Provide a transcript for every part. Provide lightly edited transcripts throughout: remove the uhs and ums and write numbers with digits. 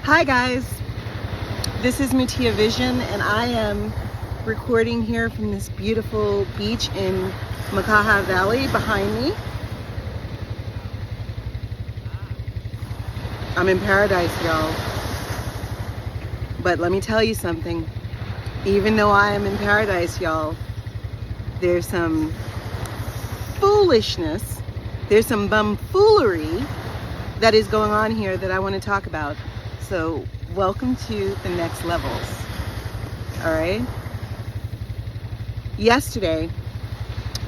Hi guys, this is Mutia Vision and I am recording here from this beautiful beach in Makaha Valley behind me. I'm in paradise, y'all. But let me tell you something. Even though I am in paradise, y'all, there's some foolishness, there's some bumfoolery that is going on here that I want to talk about. So welcome to the next levels. All right. Yesterday,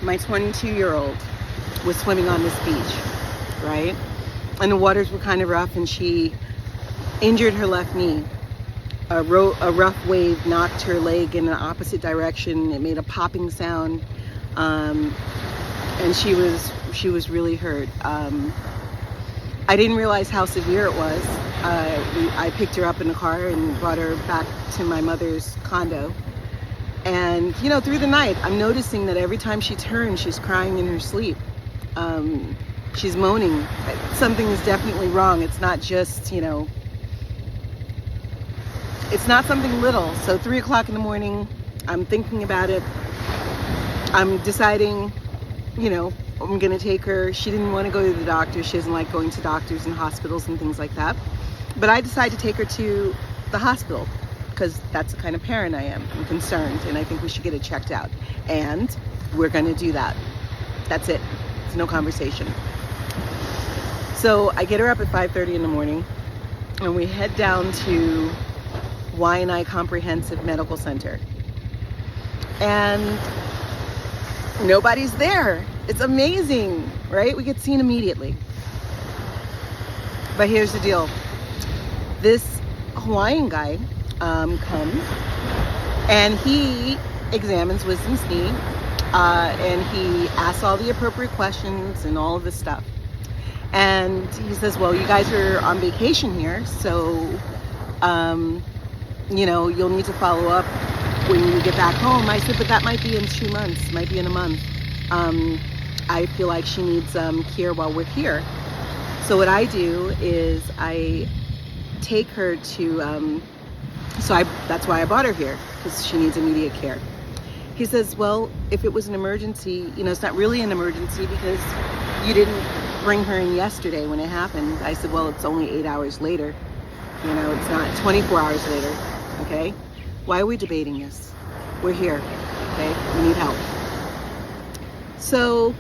my 22-year-old was swimming on this beach, right? And the waters were kind of rough and she injured her left knee. A rough wave knocked her leg in the opposite direction. It made a popping sound. And she was really hurt. I didn't realize how severe it was. I picked her up in the car and brought her back to my mother's condo. And, you know, through the night, I'm noticing that every time she turns, she's crying in her sleep. She's moaning. Something is definitely wrong. It's not just, you know, it's not something little. So 3 o'clock in the morning, I'm thinking about it. I'm deciding, you know, I'm gonna take her. She didn't want to go to the doctor. She doesn't like going to doctors and hospitals and things like that. But I decided to take her to the hospital because that's the kind of parent I am. I'm concerned and I think we should get it checked out. And we're gonna do that. That's it. It's no conversation. So I get her up at 5:30 in the morning and we head down to Y&I Comprehensive Medical Center. And nobody's there. It's amazing, right? We get seen immediately. But here's the deal. This Hawaiian guy comes and he examines Wisdom's knee and he asks all the appropriate questions and all of this stuff. And he says, well, you guys are on vacation here, so you know, you'll need to follow up when you get back home. I said, but that might be in 2 months, might be in a month. I feel like she needs care while we're here. So what I do is I take her to, that's why I brought her here, because she needs immediate care. He says, well, if it was an emergency, you know, it's not really an emergency because you didn't bring her in yesterday when it happened. I said, well, it's only 8 hours later. You know, it's not 24 hours later, okay? Why are we debating this? We're here, okay? We need help. So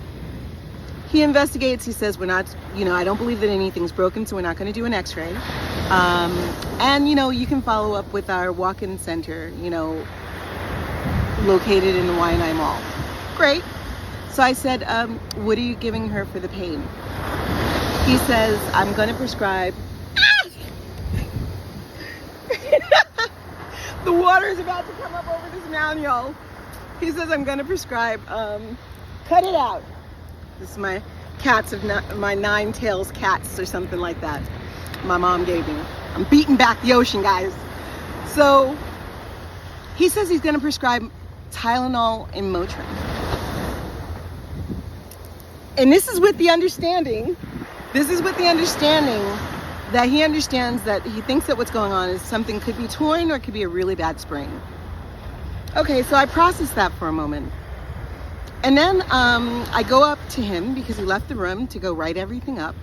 he investigates. He says, we're not, you know, I don't believe that anything's broken, so we're not going to do an x-ray. And, you know, you can follow up with our walk-in center, you know, located in the Y&I Mall. Great. So I said, what are you giving her for the pain? He says, I'm going to prescribe. The water is about to come up over this mountain, y'all. He says, I'm going to prescribe, cut it out. This is my cats of my 9 tails cats or something like that. My mom gave me. I'm beating back the ocean, guys. So he says he's going to prescribe Tylenol and Motrin. And this is with the understanding that he understands that he thinks that what's going on is something could be torn or it could be a really bad sprain. Okay, so I processed that for a moment. And then I go up to him because he left the room to go write everything up.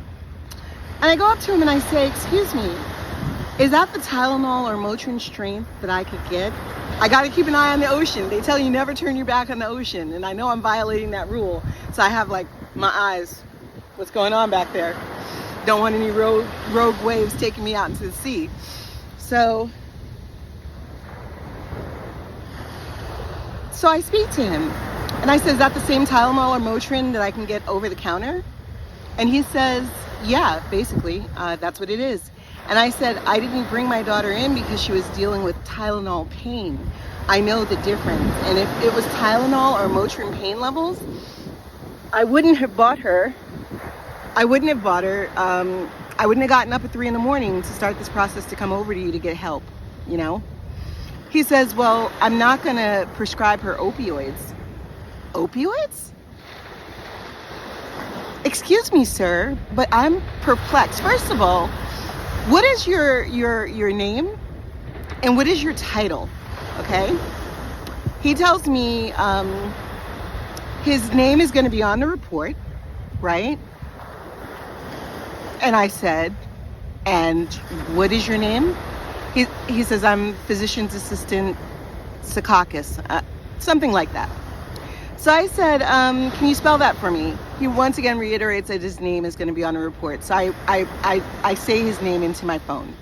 And I go up to him and I say, excuse me, is that the Tylenol or Motrin strength that I could get? I got to keep an eye on the ocean. They tell you never turn your back on the ocean. And I know I'm violating that rule. So I have like my eyes, what's going on back there? Don't want any rogue waves taking me out into the sea. So I speak to him and I said, is that the same Tylenol or Motrin that I can get over the counter? And he says, yeah, basically, that's what it is. And I said, I didn't bring my daughter in because she was dealing with Tylenol pain. I know the difference. And if it was Tylenol or Motrin pain levels, I wouldn't have bought her. I wouldn't have gotten up at 3 in the morning to start this process to come over to you to get help, you know? He says, well, I'm not gonna prescribe her opioids. Opioids? Excuse me, sir, but I'm perplexed. First of all, what is your name and what is your title? Okay. He tells me his name is going to be on the report, right? And I said, and what is your name? He says, I'm physician's assistant Secaucus, something like that. So I said, can you spell that for me? He once again reiterates that his name is going to be on a report. So I say his name into my phone.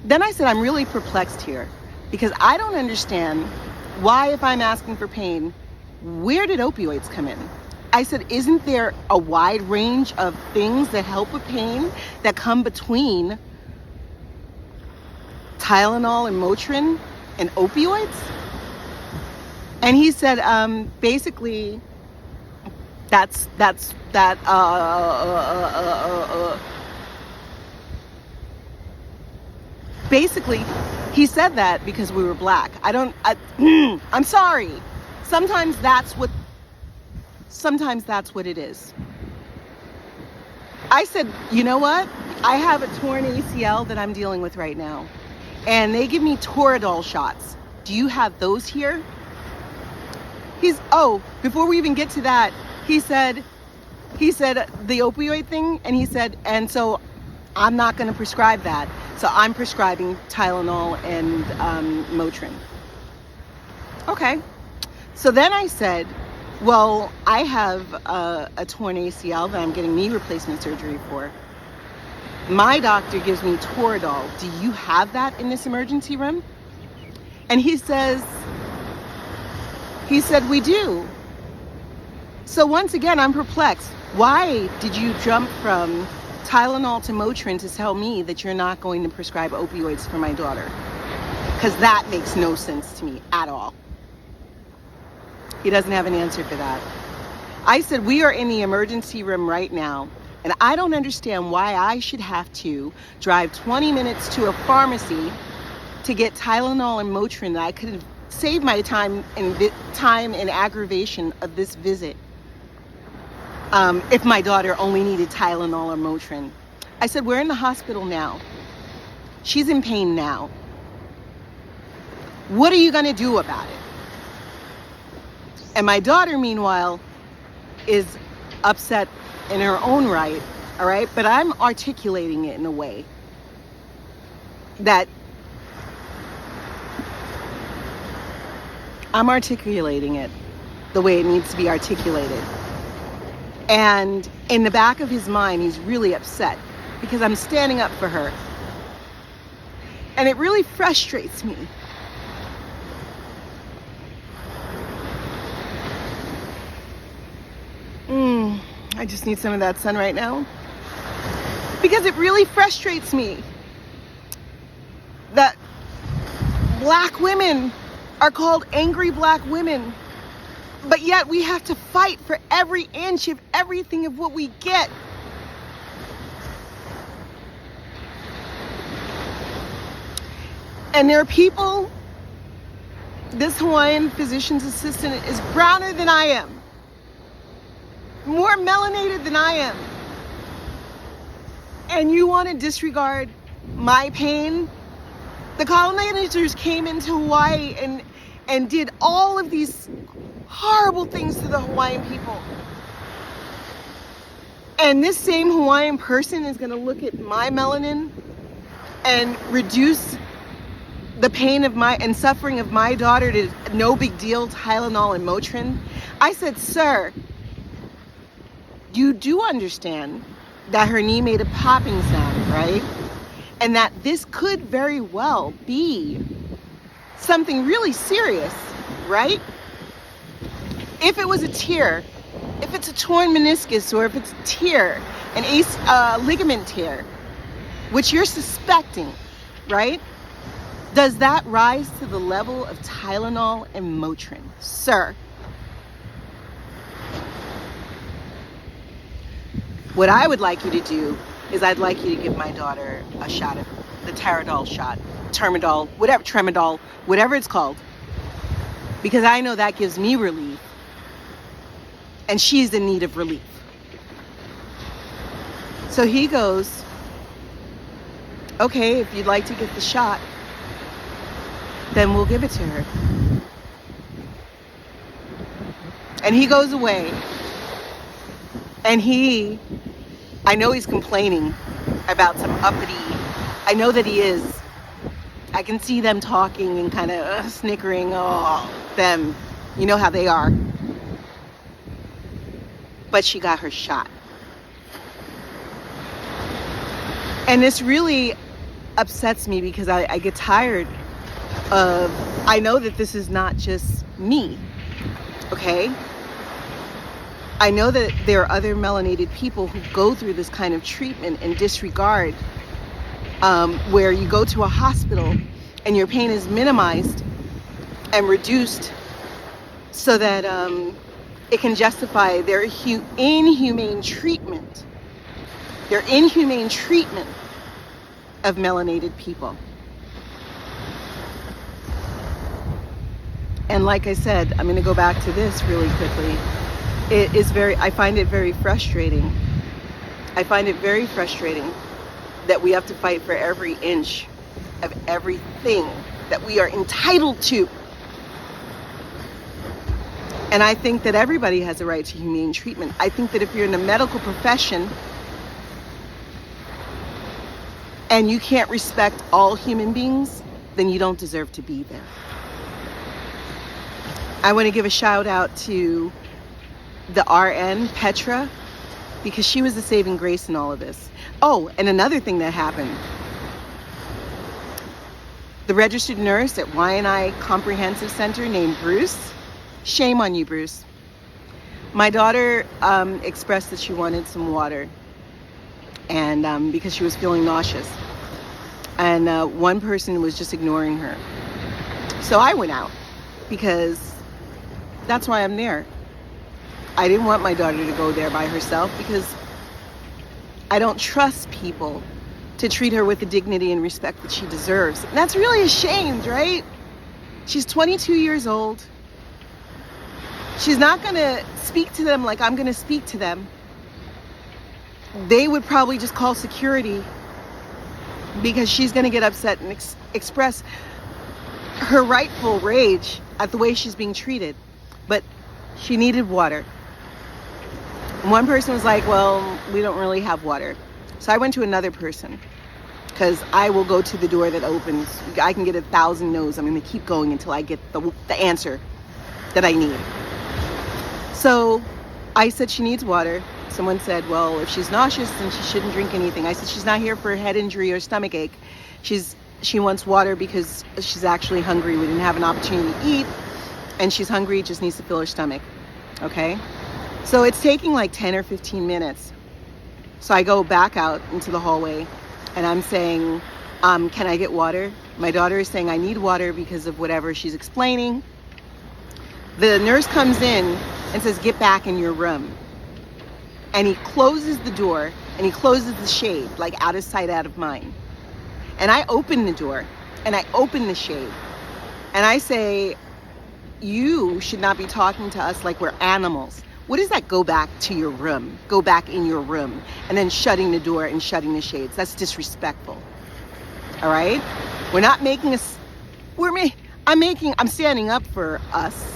Then I said, I'm really perplexed here because I don't understand why, if I'm asking for pain, where did opioids come in? I said, isn't there a wide range of things that help with pain that come between Tylenol and Motrin and opioids? And he said, basically, that's that. Basically, he said that because we were black. I'm sorry. Sometimes that's what it is. I said, you know what? I have a torn ACL that I'm dealing with right now. And they give me Toradol shots. Do you have those here? Before we even get to that, he said the opioid thing, and he said, and so I'm not going to prescribe that. So I'm prescribing Tylenol and Motrin. Okay. So then I said, well, I have a torn ACL that I'm getting knee replacement surgery for. My doctor gives me Toradol. Do you have that in this emergency room? And he said, we do. So once again, I'm perplexed. Why did you jump from Tylenol to Motrin to tell me that you're not going to prescribe opioids for my daughter? Because that makes no sense to me at all. He doesn't have an answer for that. I said, we are in the emergency room right now, and I don't understand why I should have to drive 20 minutes to a pharmacy to get Tylenol and Motrin that I could have saved my time and aggravation of this visit if my daughter only needed Tylenol or Motrin. I said, we're in the hospital now. She's in pain now. What are you going to do about it? And my daughter, meanwhile, is upset in her own right, all right? But I'm articulating it in a way that I'm articulating it the way it needs to be articulated. And in the back of his mind, he's really upset because I'm standing up for her. And it really frustrates me. I just need some of that sun right now. Because it really frustrates me that black women are called angry black women, but yet we have to fight for every inch of everything of what we get. And there are people, this Hawaiian physician's assistant is browner than I am, more melanated than I am. And you want to disregard my pain? The colonizers came into Hawaii and did all of these horrible things to the Hawaiian people. And this same Hawaiian person is going to look at my melanin and reduce the pain of and suffering of my daughter to no big deal, Tylenol and Motrin. I said, sir, you do understand that her knee made a popping sound, right? And that this could very well be something really serious, right? If it was a tear, if it's a torn meniscus, or if it's a tear, ligament tear, which you're suspecting, right? Does that rise to the level of Tylenol and Motrin, sir? What I would like you to do is I'd like you to give my daughter a shot of the Toradol shot, Termidol, Tremidol, whatever it's called, because I know that gives me relief, and she's in need of relief. So he goes, Okay, if you'd like to get the shot, then we'll give it to her. And he goes away. And I know he's complaining about some uppity. I know that he is. I can see them talking and kind of snickering. Oh, them. You know how they are. But she got her shot. And this really upsets me because I get tired of, I know that this is not just me, okay? I know that there are other melanated people who go through this kind of treatment and disregard, where you go to a hospital and your pain is minimized and reduced so that it can justify their inhumane treatment. Their inhumane treatment of melanated people. And like I said, I'm going to go back to this really quickly. I find it very frustrating. I find it very frustrating that we have to fight for every inch of everything that we are entitled to. And I think that everybody has a right to humane treatment. I think that if you're in the medical profession and you can't respect all human beings, then you don't deserve to be there. I want to give a shout out to the RN, Petra, because she was the saving grace in all of this. Oh, and another thing that happened. The registered nurse at Y&I Comprehensive Center named Bruce. Shame on you, Bruce. My daughter expressed that she wanted some water, and because she was feeling nauseous. And one person was just ignoring her. So I went out because that's why I'm there. I didn't want my daughter to go there by herself because I don't trust people to treat her with the dignity and respect that she deserves. And that's really a shame, right? She's 22 years old. She's not going to speak to them like I'm going to speak to them. They would probably just call security because she's going to get upset and express her rightful rage at the way she's being treated. But she needed water. One person was like, well, we don't really have water. So I went to another person because I will go to the door that opens. I can get 1,000 no's. I'm going to keep going until I get the answer that I need. So I said she needs water. Someone said, well, if she's nauseous, then she shouldn't drink anything. I said she's not here for a head injury or stomach ache. She wants water because she's actually hungry. We didn't have an opportunity to eat, and she's hungry, just needs to fill her stomach. Okay? So it's taking like 10 or 15 minutes. So I go back out into the hallway, and I'm saying, can I get water? My daughter is saying, I need water because of whatever she's explaining. The nurse comes in and says, get back in your room. And he closes the door and he closes the shade, like out of sight, out of mind. And I open the door and I open the shade and I say, you should not be talking to us like we're animals. What is that? Go back to your room. Go back in your room. And then shutting the door and shutting the shades. That's disrespectful. All right? We're not making us, I'm standing up for us.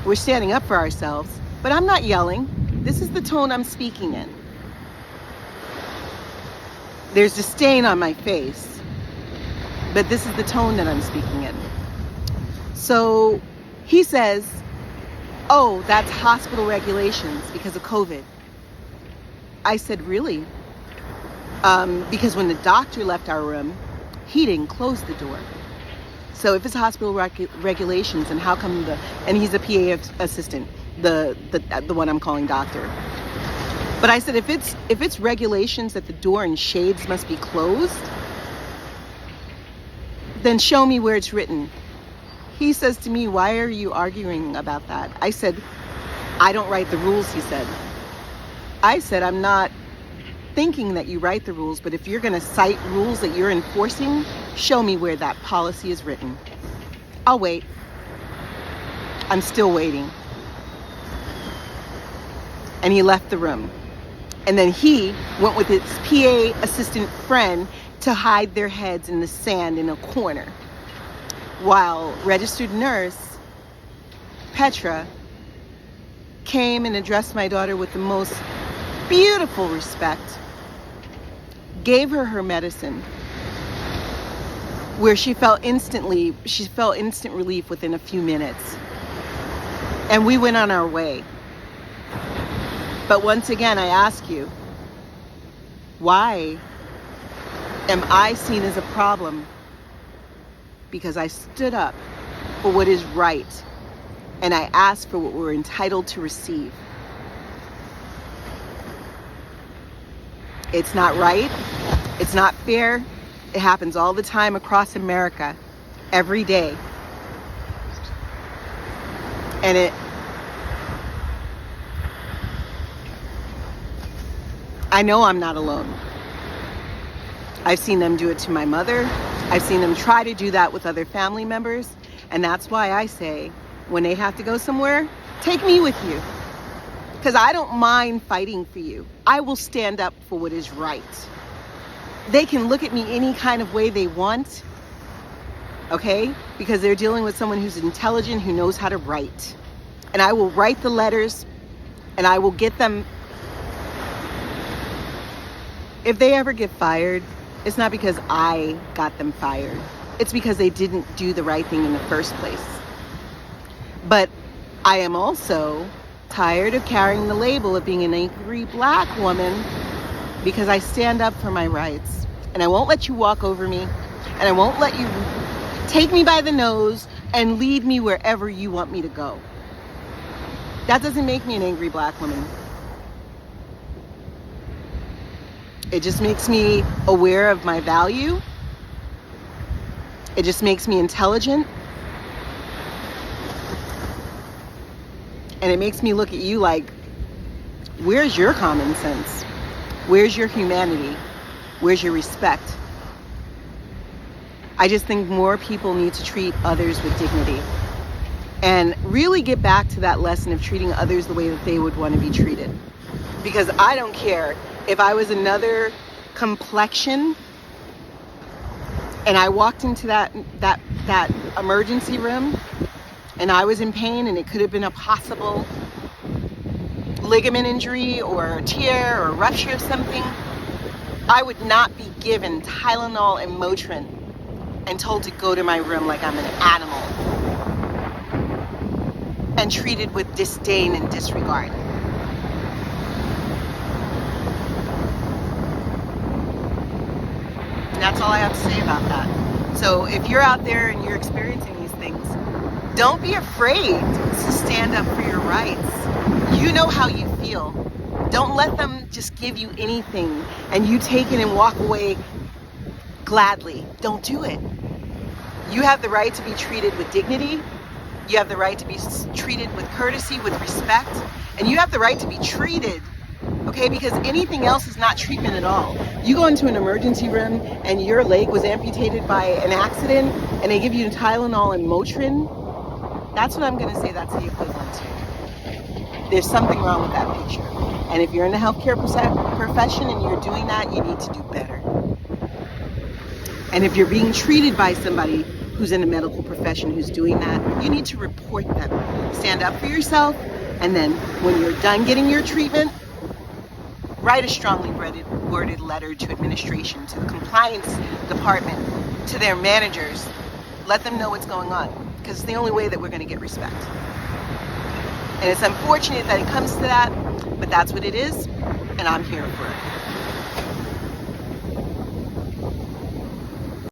We're standing up for ourselves, but I'm not yelling. This is the tone I'm speaking in. There's disdain on my face, but this is the tone that I'm speaking in. So he says, oh, that's hospital regulations because of COVID. I said, really? Because when the doctor left our room, he didn't close the door. So if it's hospital regulations, and how come and he's a PA assistant, the one I'm calling doctor. But I said, if it's regulations that the door and shades must be closed, then show me where it's written. He says to me, why are you arguing about that? I said, I don't write the rules, he said. I said, I'm not thinking that you write the rules, but if you're going to cite rules that you're enforcing, show me where that policy is written. I'll wait. I'm still waiting. And he left the room. And then he went with his PA assistant friend to hide their heads in the sand in a corner, while registered nurse Petra came and addressed my daughter with the most beautiful respect, gave her medicine, where she felt instant relief within a few minutes, and we went on our way. But once again, I ask you, why am I seen as a problem? Because I stood up for what is right, and I asked for what we're entitled to receive. It's not right. It's not fair. It happens all the time across America, every day. And I know I'm not alone. I've seen them do it to my mother. I've seen them try to do that with other family members. And that's why I say, when they have to go somewhere, take me with you. Because I don't mind fighting for you. I will stand up for what is right. They can look at me any kind of way they want, okay? Because they're dealing with someone who's intelligent, who knows how to write. And I will write the letters, and I will get them. If they ever get fired, it's not because I got them fired. It's because they didn't do the right thing in the first place. But I am also tired of carrying the label of being an angry black woman, because I stand up for my rights. And I won't let you walk over me, and I won't let you take me by the nose and lead me wherever you want me to go. That doesn't make me an angry black woman. It just makes me aware of my value. It just makes me intelligent. And it makes me look at you like, where's your common sense? Where's your humanity? Where's your respect? I just think more people need to treat others with dignity and really get back to that lesson of treating others the way that they would want to be treated. Because I don't care if I was another complexion and I walked into that emergency room and I was in pain, and it could have been a possible ligament injury or a tear or a rupture of something, I would not be given Tylenol and Motrin and told to go to my room like I'm an animal and treated with disdain and disregard. And that's all I have to say about that. So if you're out there and you're experiencing these things, don't be afraid to stand up for your rights. You know how you feel. Don't let them just give you anything and you take it and walk away gladly. Don't do it. You have the right to be treated with dignity. You have the right to be treated with courtesy, with respect. And you have the right to be treated, okay? Because anything else is not treatment at all. You go into an emergency room and your leg was amputated by an accident and they give you Tylenol and Motrin. That's what I'm going to say that's the equivalent to. There's something wrong with that picture. And if you're in the healthcare profession and you're doing that, you need to do better. And if you're being treated by somebody who's in the medical profession who's doing that, you need to report them. Stand up for yourself, and then when you're done getting your treatment, write a strongly worded letter to administration, to the compliance department, to their managers. Let them know what's going on, because it's the only way that we're going to get respect. And it's unfortunate that it comes to that, but that's what it is, and I'm here for it.